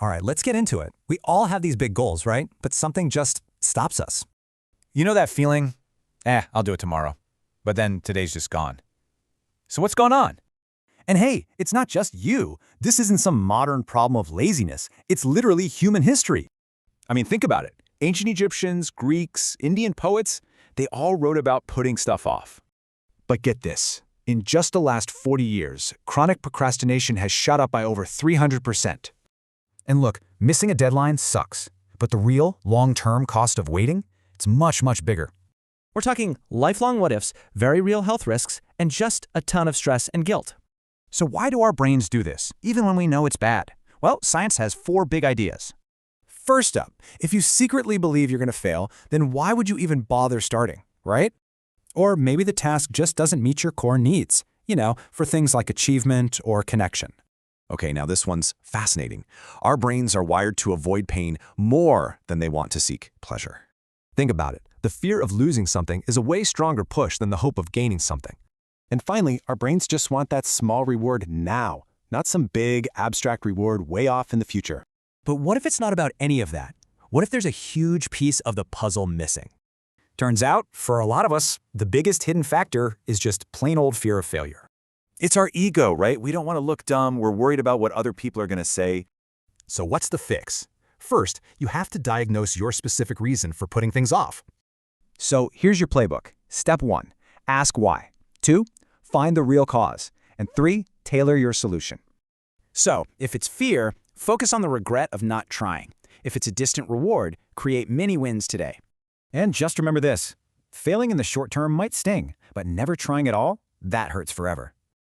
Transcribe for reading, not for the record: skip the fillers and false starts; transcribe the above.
All right, let's get into it. We all have these big goals, right? But something just stops us. You know that feeling? I'll do it tomorrow. But then today's just gone. So what's going on? And hey, it's not just you. This isn't some modern problem of laziness. It's literally human history. I mean, think about it. Ancient Egyptians, Greeks, Indian poets, they all wrote about putting stuff off. But get this. In just the last 40 years, chronic procrastination has shot up by over 300%. And look, missing a deadline sucks. But the real, long-term cost of waiting? It's much, much bigger. We're talking lifelong what-ifs, very real health risks, and just a ton of stress and guilt. So why do our brains do this, even when we know it's bad? Well, science has 4 big ideas. First up, if you secretly believe you're going to fail, then why would you even bother starting, right? Or maybe the task just doesn't meet your core needs, for things like achievement or connection. Okay, now this one's fascinating. Our brains are wired to avoid pain more than they want to seek pleasure. Think about it. The fear of losing something is a way stronger push than the hope of gaining something. And finally, our brains just want that small reward now, not some big, abstract reward way off in the future. But what if it's not about any of that? What if there's a huge piece of the puzzle missing? Turns out, for a lot of us, the biggest hidden factor is just plain old fear of failure. It's our ego, right? We don't want to look dumb. We're worried about what other people are going to say. So what's the fix? First, you have to diagnose your specific reason for putting things off. So here's your playbook. Step 1, ask why. 2, find the real cause. And 3, tailor your solution. So if it's fear, focus on the regret of not trying. If it's a distant reward, create mini wins today. And just remember this, failing in the short term might sting, but never trying at all, that hurts forever.